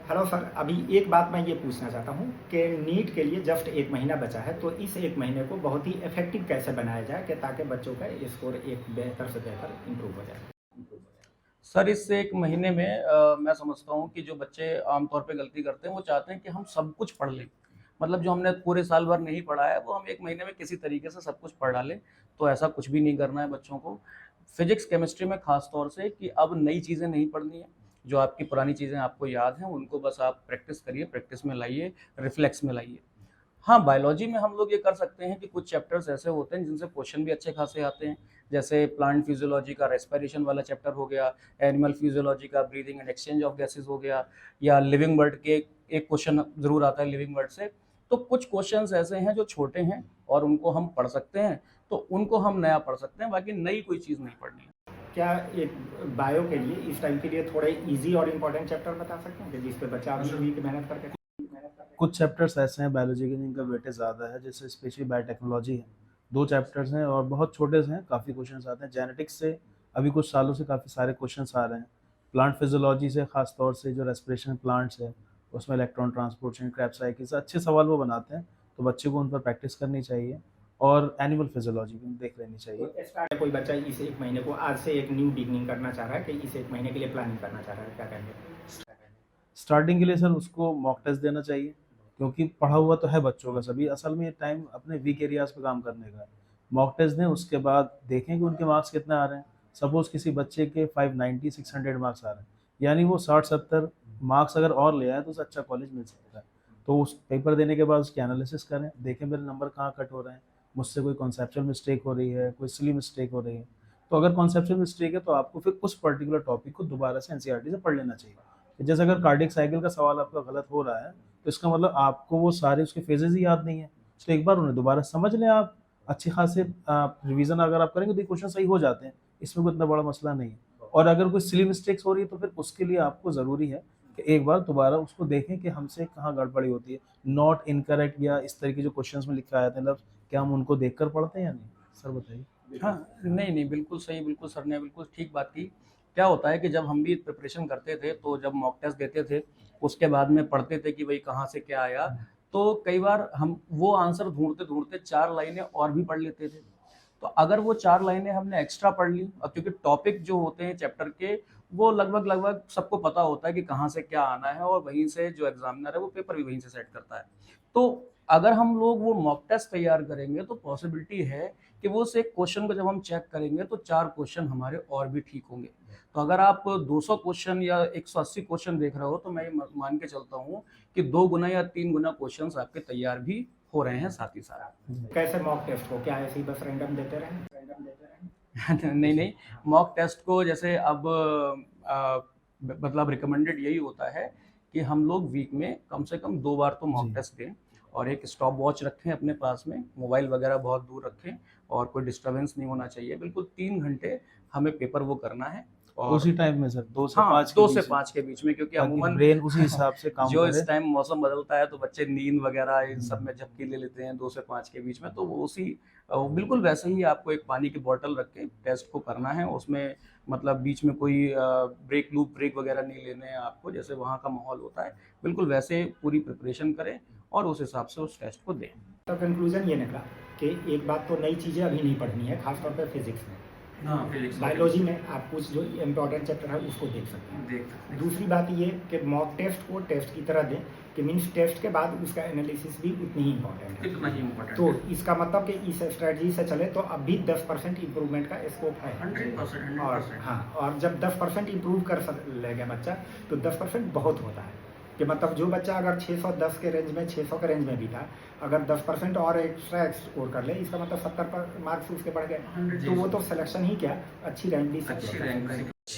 Hello sir, अभी एक बात मैं ये पूछना चाहता हूँ कि नीट के लिए जस्ट 1 महीना बचा है, तो इस 1 महीने को बहुत ही इफ़ेक्टिव कैसे बनाया जाए कि ताकि बच्चों का स्कोर एक बेहतर से बेहतर इम्प्रूव हो जाए? सर इस 1 महीने में मैं समझता हूँ कि जो बच्चे आमतौर पे गलती करते हैं वो चाहते हैं कि हम सब कुछ पढ़ लें। मतलब जो हमने पूरे साल भर नहीं पढ़ा है वो हम 1 महीने में किसी तरीके से सब कुछ पढ़ डालें, तो ऐसा कुछ भी नहीं करना है बच्चों को। फिज़िक्स, केमिस्ट्री में ख़ास तौर से कि अब नई चीज़ें नहीं पढ़नी है, जो आपकी पुरानी चीज़ें आपको याद हैं उनको बस आप प्रैक्टिस करिए, प्रैक्टिस में लाइए, रिफ्लेक्स में लाइए। हाँ, बायोलॉजी में हम लोग ये कर सकते हैं कि कुछ चैप्टर्स ऐसे होते हैं जिनसे क्वेश्चन भी अच्छे खासे आते हैं। जैसे प्लांट फिजियोलॉजी का रेस्पिरेशन वाला चैप्टर हो गया, एनिमल फिजियोलॉजी का breathing and exchange of gases हो गया, या लिविंग बर्ड के एक क्वेश्चन ज़रूर आता है लिविंग बर्ड से। तो कुछ क्वेश्चंस ऐसे हैं जो छोटे हैं और उनको हम पढ़ सकते हैं, तो उनको हम नया पढ़ सकते हैं, बाकी नई कोई चीज़ नहीं पढ़नी है। क्या एक बायो के लिए इस टाइम के लिए थोड़े ईज़ी और इम्पोर्टेंट चैप्टर बता सकते हैं कि जिस पे बच्चा अभी वीक मेहनत करके कुछ चैप्टर्स ऐसे हैं बायोलॉजी के जिनका वेटेज ज़्यादा है, जैसे स्पेशली बायोटेक्नोलॉजी है। 2 चैप्टर्स हैं और बहुत छोटे से हैं, काफ़ी क्वेश्चंस आते हैं। जेनेटिक्स से अभी कुछ सालों से काफ़ी सारे क्वेश्चंस आ रहे हैं। प्लांट फिजियोलॉजी से ख़ास तौर से जो रेस्पिरेशन प्लांट्स है, उसमें इलेक्ट्रॉन ट्रांसपोर्टेशन, क्रेब्स साइकिल से अच्छे सवाल वो बनाते हैं, तो बच्चे को उन पर प्रैक्टिस करनी चाहिए और एनिमल फिजियोलॉजी भी देख लेनी चाहिए। कोई बच्चा इस 1 महीने को आज से एक न्यू बिगनिंग करना चाह रहा है कि इस 1 महीने के लिए प्लानिंग करना चाह रहा है, क्या करेंगे? स्टार्टिंग के लिए सर उसको मॉक टेस्ट देना चाहिए, क्योंकि पढ़ा हुआ तो है बच्चों का सभी, असल में ये टाइम अपने वीक एरियाज़ पे काम करने का है। मॉक टेस्ट दें, उसके बाद देखें कि उनके मार्क्स कितने आ रहे हैं। सपोज़ किसी बच्चे के 590 600 मार्क्स आ रहे हैं, यानी वो 60-70 मार्क्स अगर और ले आए तो उसे अच्छा कॉलेज मिल सकता है। तो उस पेपर देने के बाद उसकी एनालिसिस करें, देखें मेरे नंबर कहाँ कट हो रहे हैं, मुझसे कोई कॉन्सेप्चुअल मिस्टेक हो रही है, कोई सिली मिस्टेक हो रही है। तो अगर कॉन्सेप्चुअल मिस्टेक है तो आपको फिर उस पर्टिकुलर टॉपिक को दोबारा से एनसीईआरटी से पढ़ लेना चाहिए। जैसे अगर कार्डियक साइकिल का सवाल आपका गलत हो रहा है, तो इसका मतलब आपको वो सारे उसके फेजेज़ ही याद नहीं है। तो एक बार उन्हें दोबारा समझ लें आप, अच्छे खासे रिवीजन अगर आप करेंगे तो ये क्वेश्चन सही हो जाते हैं, इसमें कोई इतना बड़ा मसला नहीं है। और अगर कोई सिली मिस्टेक्स हो रही है तो फिर उसके लिए आपको ज़रूरी है कि एक बार दोबारा उसको देखें कि हमसे कहाँ गड़बड़ी होती है। नॉट इनकरेक्ट या इस तरह के जो क्वेश्चंस में लिखा आते हैं लफ्ज़, क्या हम उनको देखकर पढ़ते हैं या नहीं? सर बताइए। हाँ, नहीं, बिल्कुल सही, बिल्कुल सर ने बिल्कुल ठीक बात की। क्या होता है कि जब हम भी प्रिपरेशन करते थे, तो जब मॉक टेस्ट देते थे, उसके बाद में पढ़ते थे कि भई कहाँ से क्या आया, तो कई बार हम वो आंसर ढूँढते-ढूँढते 4 लाइनें और भी पढ़ लेते थे। तो अगर वो 4 लाइनें हमने एक्स्ट्रा पढ़ ली, और क्योंकि टॉपिक जो होते हैं चैप्टर के, वो लगभग-लगभग सबको पता होता है कि कहाँ से क्या आना है, और वहीं से जो एग्ज़ामिनर है, वो पेपर भी वहीं से सेट करता है। तो अगर हम लोग वो मॉक टेस्ट तैयार करेंगे, तो पॉसिबिलिटी है कि वो उस एक क्वेश्चन को जब हम चेक करेंगे तो 4 क्वेश्चन हमारे और भी ठीक होंगे। तो अगर आप 200 क्वेश्चन या 180 क्वेश्चन देख रहे हो, तो मैं ये मान के चलता हूँ कि 2 गुना या 3 गुना क्वेश्चंस आपके तैयार भी हो रहे हैं साथ ही साथ। कैसे मॉक टेस्ट को, क्या ऐसे ही बस रैंडम देते रहें? नहीं, मॉक टेस्ट को जैसे अब मतलब रिकमेंडेड यही होता है कि हम लोग वीक में कम से कम 2 बार तो मॉक जी। टेस्ट दें, और एक स्टॉप वॉच रखें अपने पास में, मोबाइल वगैरह बहुत दूर रखें, और कोई डिस्टर्बेंस नहीं होना चाहिए। बिल्कुल 3 घंटे हमें पेपर वो करना है, और उसी टाइम में सर 2 से हाँ, 5 के 2 से बीच में, 5 के बीच में, क्योंकि ताकि अमूमन ब्रेन उसी हिसाब से काम जो करे। इस टाइम मौसम बदलता है तो बच्चे नींद वगैरह इन सब में झपकी ले लेते हैं 2 से 5 के बीच में, तो वो उसी बिल्कुल वैसे ही आपको एक पानी की बॉटल रख के टेस्ट को करना है। उसमें मतलब बीच में कोई ब्रेक वगैरह नहीं लेने हैं आपको, जैसे वहाँ का माहौल होता है, बिल्कुल वैसे पूरी प्रिपरेशन करें और उस हिसाब से उस टेस्ट को दें। तो कंक्लूजन ये निकला कि एक बात तो नई चीज़ें अभी नहीं पढ़नी है, खासतौर पे फिजिक्स में। हाँ, फिजिक्स बायोलॉजी में आप कुछ जो इम्पोर्टेंट चैप्टर है उसको देख सकते हैं। देख सकते हैं। दूसरी बात ये कि मॉक टेस्ट को टेस्ट की तरह दें, कि मीन्स टेस्ट के बाद उसका एनालिसिस भी उतनी ही इम्पोर्टेंट है। कितना ही इम्पोर्टेंट तो है। इसका मतलब कि इस स्ट्रेटजी से चले तो अब भी 10% इम्प्रूवमेंट का स्कोप है। 100%, और 100%। हाँ, और जब 10% इम्प्रूव कर लेगा बच्चा, तो 10% बहुत होता है। कि मतलब जो बच्चा अगर 610 के रेंज में, 600 के रेंज में भी था, अगर 10% और एक्स्ट्रा स्कोर कर ले, इसका मतलब 70 मार्क्स उसके बढ़ गए, तो वो तो सिलेक्शन ही क्या, अच्छी रैंक भी अच्छी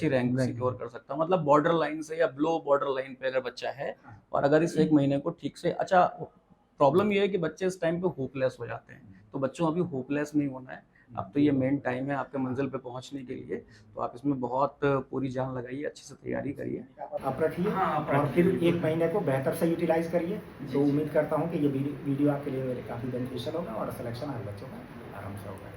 रैंक सिक्योर कर सकता है। मतलब बॉर्डर लाइन से या बिलो बॉर्डर लाइन पे अगर बच्चा है, और अगर इस 1 महीने को ठीक से, अच्छा प्रॉब्लम ये है कि बच्चे इस टाइम पे होपलेस हो जाते हैं, तो बच्चों अभी होपलेस नहीं होना है। अब तो ये मेन टाइम है आपके मंजिल पे पहुंचने के लिए, तो आप इसमें बहुत पूरी जान लगाइए, अच्छे से तैयारी करिए। आप रखिए। हाँ, आप और रखिए, फिर बिल्कुल। 1 महीने को बेहतर से यूटिलाइज करिए। तो उम्मीद करता हूँ कि ये वीडियो आपके लिए काफ़ी बेनिफिशियल होगा और सिलेक्शन आज बच्चों का आराम से होगा।